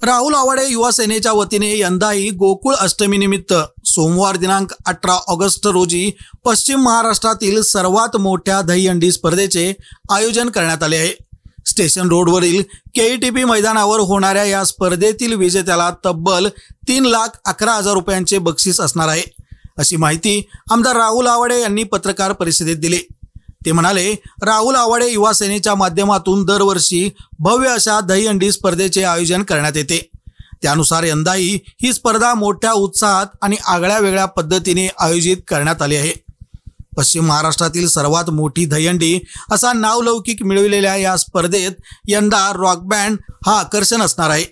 राहुल आवाडे युवा सेनेच्या वतीने यंदाही गोकुळ अष्टमी निमित्त सोमवार दिनांक 18 ऑगस्ट रोजी पश्चिम महाराष्ट्रातील सर्वात मोठ्या दहीहंडी स्पर्धेचे आयोजन करण्यात आले आहे। स्टेशन रोडवरील केईटीपी मैदानावर होणाऱ्या या स्पर्धेतील विजेत्याला तब्बल 3,11,000 रुपयांचे बक्षीस असणार आहे, अशी माहिती आमदार राहुल आवाडे यांनी पत्रकार परिषदेत दिली। ते म्हणाले, राहुल आवाडे युवा सेनेच्या माध्यमातून दरवर्षी भव्य अशा दहीहंडी स्पर्धेचे आयोजन करण्यात येते। त्यानुसार यंदाही ही स्पर्धा मोठ्या उत्साहात आणि आगळ्या वेगळ्या पद्धतीने आयोजित करण्यात आली आहे। पश्चिम महाराष्ट्रातील सर्वात मोठी दहीहंडी असा नावलौकिक मिळविलेल्या या स्पर्धेत यंदा रॉक बँड हा आकर्षण असणार आहे।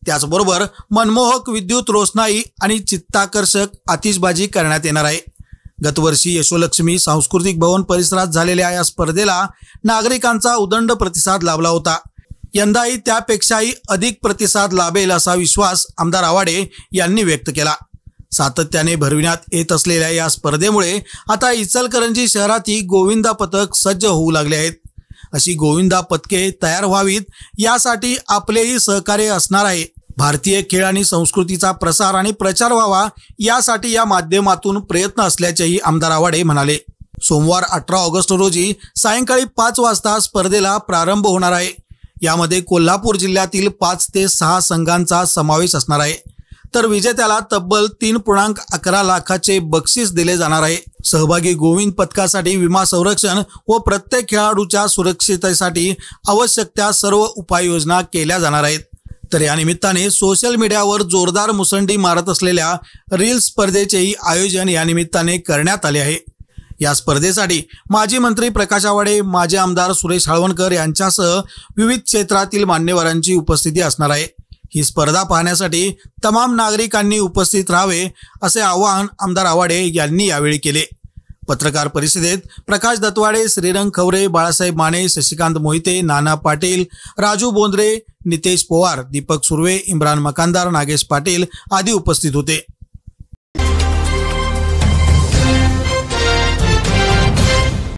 त्याचबरोबर मनमोहक विद्युत रोषणाई आणि चित्ताकर्षक आतिषबाजी करण्यात येणार आहे। गतवर्षी यशोलक्ष्मी सांस्कृतिक भवन परिसरात झालेल्या या स्पर्धेला नागरिकांचा उदंड प्रतिसाद लाभला होता। यंदाही त्यापेक्षाही अधिक प्रतिसाद लाभेल असा विश्वास आमदार आवाडे यांनी व्यक्त केला। सातत्याने भरविण्यात येत असलेल्या या स्पर्धेमुळे आता इचलकरंजी शहरातही गोविंदा पथक सज्ज होऊ लागले आहेत। अशी गोविंदा पथके तयार व्हावीत यासाठी आपलेही सहकार्य असणार आहे। भारतीय खेळ आणि संस्कृतीचा प्रसार आणि प्रचार व्हावा यासाठी या माध्यमातून प्रयत्न असल्याचेही आमदार आवाडे म्हणाले। सोमवार 18 ऑगस्ट रोजी सायंकाळी 5 वाजता स्पर्धेला प्रारंभ होणार आहे। यामध्ये कोल्हापूर जिल्ह्यातील 5 ते 6 संघांचा समावेश असणार आहे, तर विजेत्याला तब्बल 3.11 लाखाचे बक्षीस दिले जाणार आहे। सहभागी गोविंद पथकासाठी विमा संरक्षण व प्रत्येक खेळाडूच्या सुरक्षिततेसाठी आवश्यक त्या सर्व उपाययोजना केल्या जाणार आहेत। तर या निमित्ताने सोशल मीडियावर जोरदार मुसंडी मारत असलेल्या रील्स स्पर्धेचेही आयोजन या निमित्ताने करण्यात आले आहे। या स्पर्धेसाठी माजी मंत्री प्रकाश आवाडे, माजी आमदार सुरेश हाळवणकर यांच्यासह विविध क्षेत्रातील मान्यवरांची उपस्थिती असणार आहे। ही स्पर्धा पाहण्यासाठी तमाम नागरिकांनी उपस्थित राहावे असे आवाहन आमदार आवाडे यांनी यावेळी केले। पत्रकार परिषदेत प्रकाश दत्तवाडे, श्रीरंग खवरे, बाळासाहेब माने, शशिकांत मोहिते, नाना पाटील, राजू बोंद्रे, नितेश पवार, दीपक सुर्वे, इम्रान मकानदार, नागेश पाटील आदी उपस्थित होते।